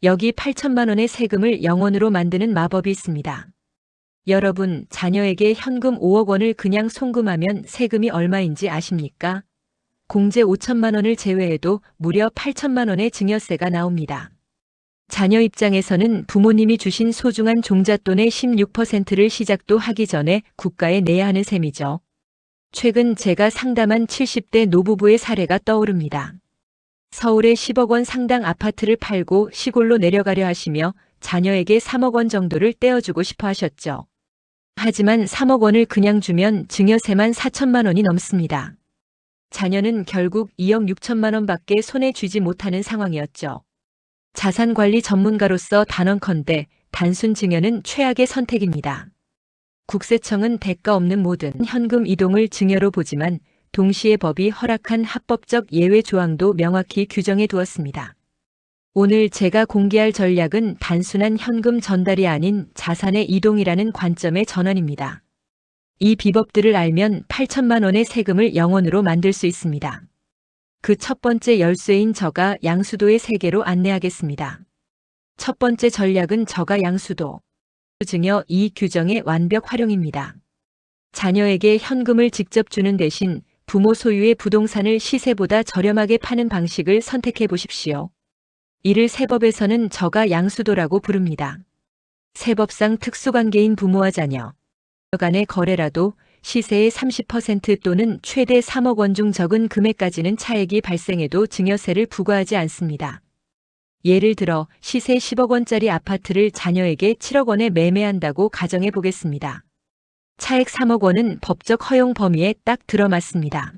여기 8천만 원의 세금을 0원으로 만드는 마법이 있습니다. 여러분, 자녀에게 현금 5억 원을 그냥 송금하면 세금이 얼마인지 아십니까? 공제 5천만 원을 제외해도 무려 8천만 원의 증여세가 나옵니다. 자녀 입장에서는 부모님이 주신 소중한 종잣돈의 16%를 시작도 하기 전에 국가에 내야 하는 셈이죠. 최근 제가 상담한 70대 노부부의 사례가 떠오릅니다. 서울의 10억 원 상당 아파트를 팔고 시골로 내려가려 하시며 자녀에게 3억 원 정도를 떼어주고 싶어 하셨죠. 하지만 3억 원을 그냥 주면 증여세만 4천만 원이 넘습니다. 자녀는 결국 2억 6천만 원밖에 손에 쥐지 못하는 상황이었죠. 자산관리 전문가로서 단언컨대 단순 증여는 최악의 선택입니다. 국세청은 대가 없는 모든 현금 이동을 증여로 보지만 동시에 법이 허락한 합법적 예외 조항도 명확히 규정해 두었습니다. 오늘 제가 공개할 전략은 단순한 현금 전달이 아닌 자산의 이동이라는 관점의 전환입니다. 이 비법들을 알면 8천만 원의 세금을 0원으로 만들 수 있습니다. 그 첫 번째 열쇠인 저가 양수도의 세계로 안내하겠습니다. 첫 번째 전략은 저가 양수도. 증여 이익 규정의 완벽 활용입니다. 자녀에게 현금을 직접 주는 대신 부모 소유의 부동산을 시세보다 저렴하게 파는 방식을 선택해 보십시오. 이를 세법에서는 저가 양수도라고 부릅니다. 세법상 특수관계인 부모와 자녀 간의 거래라도 시세의 30% 또는 최대 3억 원 중 적은 금액까지는 차액이 발생해도 증여세를 부과하지 않습니다. 예를 들어 시세 10억 원짜리 아파트를 자녀에게 7억 원에 매매한다고 가정해 보겠습니다. 차액 3억 원은 법적 허용 범위에 딱 들어맞습니다.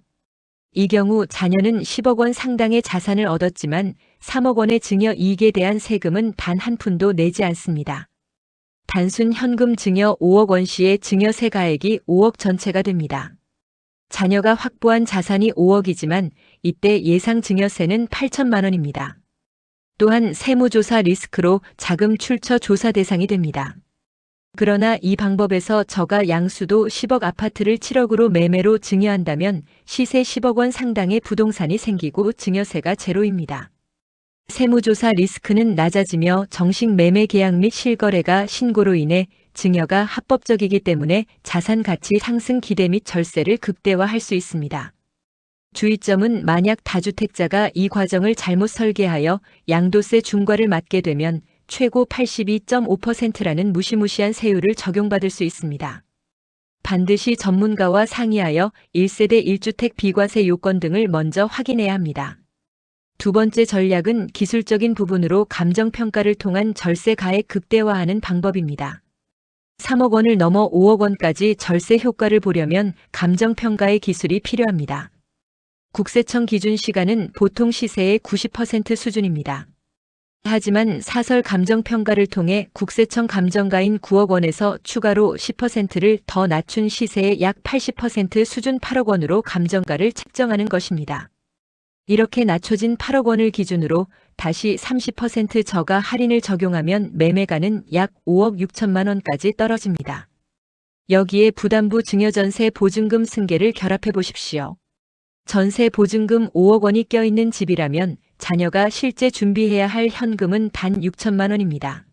이 경우 자녀는 10억 원 상당의 자산을 얻었지만 3억 원의 증여 이익에 대한 세금은 단 한 푼도 내지 않습니다. 단순 현금 증여 5억 원 시의 증여세 가액이 5억 전체가 됩니다. 자녀가 확보한 자산이 5억이지만 이때 예상 증여세는 8천만 원입니다. 또한 세무조사 리스크로 자금 출처 조사 대상이 됩니다. 그러나 이 방법에서 저가 양수도 10억 아파트를 7억으로 매매로 증여한다면 시세 10억 원 상당의 부동산이 생기고 증여세가 제로입니다. 세무조사 리스크는 낮아지며 정식 매매 계약 및 실거래가 신고로 인해 증여가 합법적이기 때문에 자산 가치 상승 기대 및 절세를 극대화할 수 있습니다. 주의점은 만약 다주택자가 이 과정을 잘못 설계하여 양도세 중과를 맞게 되면 최고 82.5%라는 무시무시한 세율을 적용받을 수 있습니다. 반드시 전문가와 상의하여 1세대 1주택 비과세 요건 등을 먼저 확인해야 합니다. 두 번째 전략은 기술적인 부분으로 감정평가를 통한 절세 가액 극대화하는 방법입니다. 3억 원을 넘어 5억 원까지 절세 효과를 보려면 감정평가의 기술이 필요합니다. 국세청 기준 시가는 보통 시세의 90% 수준입니다. 하지만 사설 감정평가를 통해 국세청 감정가인 9억 원에서 추가로 10%를 더 낮춘 시세의 약 80% 수준 8억 원으로 감정가를 책정하는 것입니다. 이렇게 낮춰진 8억 원을 기준으로 다시 30% 저가 할인을 적용하면 매매가는 약 5억 6천만 원까지 떨어집니다. 여기에 부담부 증여전세 보증금 승계를 결합해 보십시오. 전세 보증금 5억 원이 껴있는 집이라면 자녀가 실제 준비해야 할 현금은 단 6천만 원입니다.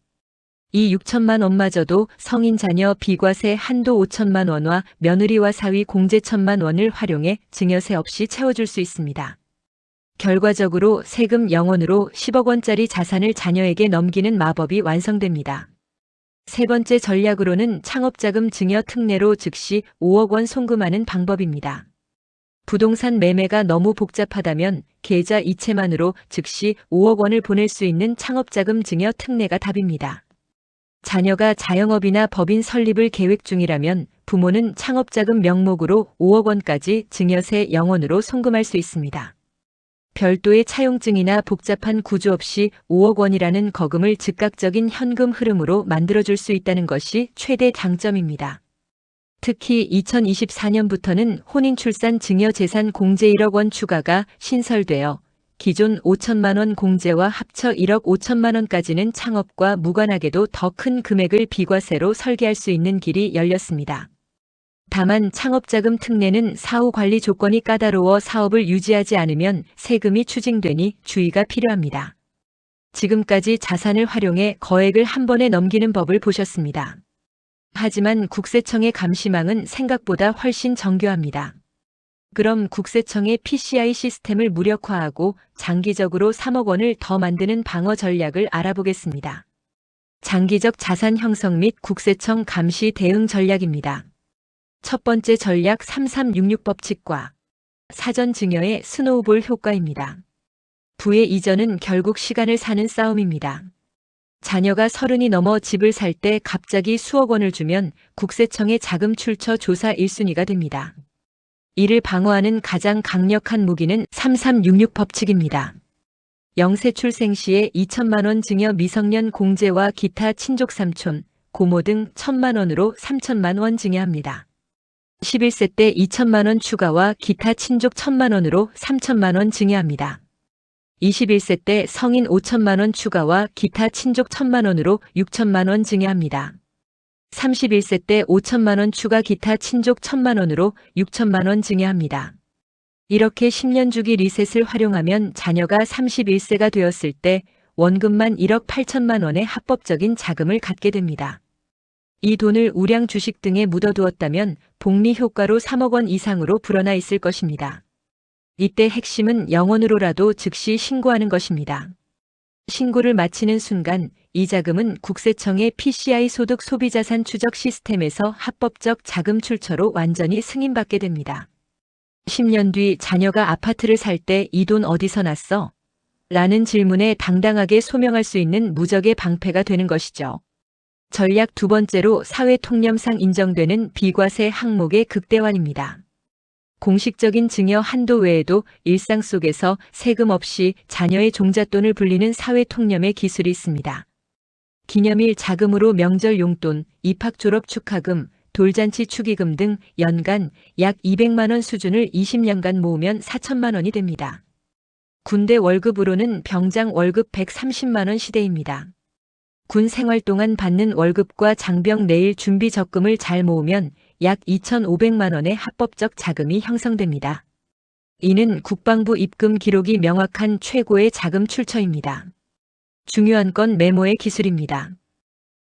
이 6천만 원마저도 성인 자녀 비과세 한도 5천만 원과 며느리와 사위 공제 1천만 원을 활용해 증여세 없이 채워줄 수 있습니다. 결과적으로 세금 0원으로 10억 원짜리 자산을 자녀에게 넘기는 마법이 완성됩니다. 세 번째 전략으로는 창업자금 증여 특례로 즉시 5억 원 송금하는 방법입니다. 부동산 매매가 너무 복잡하다면 계좌 이체만으로 즉시 5억 원을 보낼 수 있는 창업자금 증여 특례가 답입니다. 자녀가 자영업이나 법인 설립을 계획 중이라면 부모는 창업자금 명목으로 5억 원까지 증여세 0원으로 송금할 수 있습니다. 별도의 차용증이나 복잡한 구조 없이 5억 원이라는 거금을 즉각적인 현금 흐름으로 만들어줄 수 있다는 것이 최대 장점입니다. 특히 2024년부터는 혼인출산 증여재산 공제 1억 원 추가가 신설되어 기존 5천만 원 공제와 합쳐 1억 5천만 원까지는 창업과 무관하게도 더 큰 금액을 비과세로 설계할 수 있는 길이 열렸습니다. 다만 창업자금 특례는 사후 관리 조건이 까다로워 사업을 유지하지 않으면 세금이 추징되니 주의가 필요합니다. 지금까지 자산을 활용해 거액을 한 번에 넘기는 법을 보셨습니다. 하지만 국세청의 감시망은 생각보다 훨씬 정교합니다. 그럼 국세청의 PCI 시스템을 무력화하고 장기적으로 3억 원을 더 만드는 방어 전략을 알아보겠습니다. 장기적 자산 형성 및 국세청 감시 대응 전략입니다. 첫 번째 전략 3366 법칙과 사전 증여의 스노우볼 효과입니다. 부의 이전은 결국 시간을 사는 싸움입니다. 자녀가 30이 넘어 집을 살 때 갑자기 수억 원을 주면 국세청의 자금 출처 조사 1순위가 됩니다. 이를 방어하는 가장 강력한 무기는 3366 법칙입니다. 영세 출생 시에 2천만 원 증여 미성년 공제와 기타 친족 삼촌, 고모 등 1천만 원으로 3천만 원 증여합니다. 11세 때 2천만 원 추가와 기타 친족 1천만 원으로 3천만 원 증여합니다. 21세 때 성인 5천만 원 추가와 기타 친족 1천만 원으로 6천만 원 증여합니다. 31세 때 5천만 원 추가 기타 친족 1천만 원으로 6천만 원 증여합니다. 이렇게 10년 주기 리셋을 활용하면 자녀가 31세가 되었을 때 원금만 1억 8천만 원의 합법적인 자금을 갖게 됩니다. 이 돈을 우량 주식 등에 묻어두었다면 복리 효과로 3억 원 이상으로 불어나 있을 것입니다. 이때 핵심은 영원으로라도 즉시 신고하는 것입니다. 신고를 마치는 순간 이 자금은 국세청의 PCI 소득 소비자산 추적 시스템에서 합법적 자금 출처로 완전히 승인받게 됩니다. 10년 뒤 자녀가 아파트를 살 때 이 돈 어디서 났어? 라는 질문에 당당하게 소명할 수 있는 무적의 방패가 되는 것이죠. 전략 두 번째로 사회 통념상 인정되는 비과세 항목의 극대화입니다. 공식적인 증여 한도 외에도 일상 속에서 세금 없이 자녀의 종잣돈을 불리는 사회 통념의 기술이 있습니다. 기념일 자금으로 명절 용돈, 입학 졸업 축하금, 돌잔치 축의금 등 연간 약 200만 원 수준을 20년간 모으면 4천만 원이 됩니다. 군대 월급으로는 병장 월급 130만 원 시대입니다. 군 생활 동안 받는 월급과 장병 내일 준비 적금을 잘 모으면 약 2,500만 원의 합법적 자금이 형성됩니다. 이는 국방부 입금 기록이 명확한 최고의 자금 출처입니다. 중요한 건 메모의 기술입니다.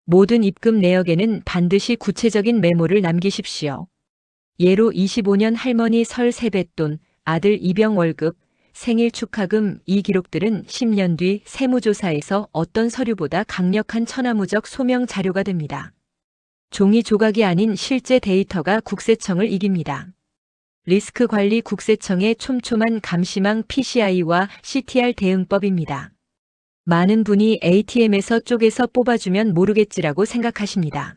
모든 입금 내역에는 반드시 구체적인 메모를 남기십시오. 예로 25년 할머니 설 세뱃돈, 아들 입영 월급, 생일 축하금 이 기록들은 10년 뒤 세무조사에서 어떤 서류보다 강력한 천하무적 소명 자료가 됩니다. 종이 조각이 아닌 실제 데이터가 국세청을 이깁니다. 리스크 관리 국세청의 촘촘한 감시망 PCI와 CTR 대응법입니다. 많은 분이 ATM에서 쪼개서 뽑아주면 모르겠지라고 생각하십니다.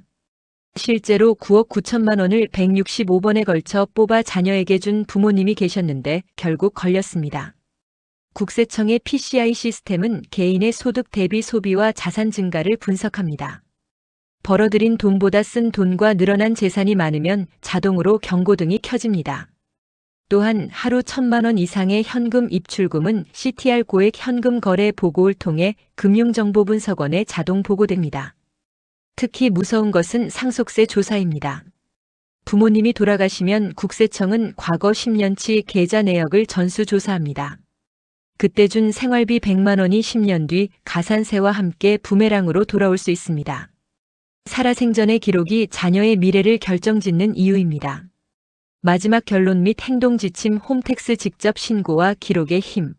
실제로 9억 9천만 원을 165번에 걸쳐 뽑아 자녀에게 준 부모님이 계셨는데 결국 걸렸습니다. 국세청의 PCI 시스템은 개인의 소득 대비 소비와 자산 증가를 분석합니다. 벌어들인 돈보다 쓴 돈과 늘어난 재산이 많으면 자동으로 경고등이 켜집니다. 또한 하루 1,000만 원 이상의 현금 입출금은 CTR 고액 현금 거래 보고를 통해 금융정보분석원에 자동 보고됩니다. 특히 무서운 것은 상속세 조사입니다. 부모님이 돌아가시면 국세청은 과거 10년치 계좌 내역을 전수조사합니다. 그때 준 생활비 100만 원이 10년 뒤 가산세와 함께 부메랑으로 돌아올 수 있습니다. 살아생전의 기록이 자녀의 미래를 결정짓는 이유입니다. 마지막 결론 및 행동 지침 홈택스 직접 신고와 기록의 힘.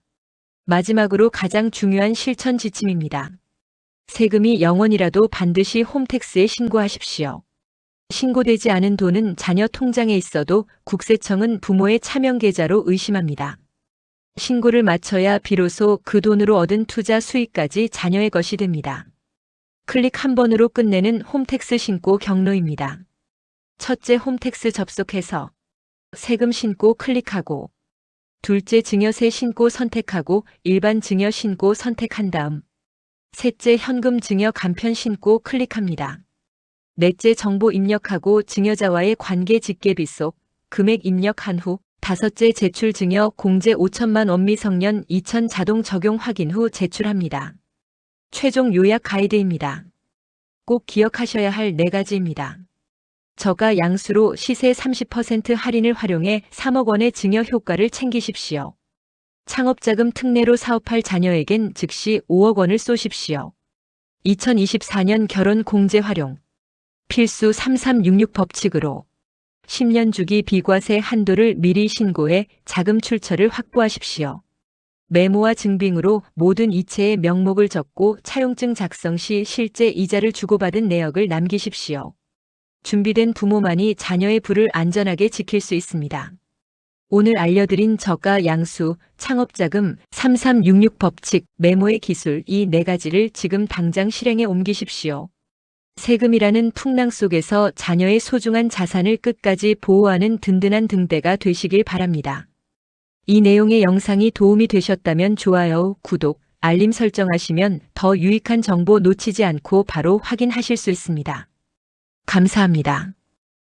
마지막으로 가장 중요한 실천 지침입니다. 세금이 0원이라도 반드시 홈택스에 신고하십시오. 신고되지 않은 돈은 자녀 통장에 있어도 국세청은 부모의 차명 계좌로 의심합니다. 신고를 마쳐야 비로소 그 돈으로 얻은 투자 수익까지 자녀의 것이 됩니다. 클릭 한 번으로 끝내는 홈택스 신고 경로입니다. 첫째, 홈택스 접속해서 세금 신고 클릭하고, 둘째, 증여세 신고 선택하고 일반 증여 신고 선택한 다음, 셋째, 현금 증여 간편 신고 클릭합니다. 넷째, 정보 입력하고 증여자와의 관계 직계비 속 금액 입력한 후, 다섯째, 제출 증여 공제 5천만 원 미성년 2천 자동 적용 확인 후 제출합니다. 최종 요약 가이드입니다. 꼭 기억하셔야 할 4가지입니다. 저가 양수로 시세 30% 할인을 활용해 3억 원의 증여 효과를 챙기십시오. 창업자금 특례로 사업할 자녀에겐 즉시 5억 원을 쏘십시오. 2024년 결혼 공제 활용. 필수 3366 법칙으로 10년 주기 비과세 한도를 미리 신고해 자금 출처를 확보하십시오. 메모와 증빙으로 모든 이체의 명목을 적고 차용증 작성 시 실제 이자를 주고받은 내역을 남기십시오. 준비된 부모만이 자녀의 부를 안전하게 지킬 수 있습니다. 오늘 알려드린 저가 양수, 창업자금, 3366 법칙, 메모의 기술 이 4가지를 지금 당장 실행에 옮기십시오. 세금이라는 풍랑 속에서 자녀의 소중한 자산을 끝까지 보호하는 든든한 등대가 되시길 바랍니다. 이 내용의 영상이 도움이 되셨다면 좋아요, 구독, 알림 설정하시면 더 유익한 정보 놓치지 않고 바로 확인하실 수 있습니다. 감사합니다.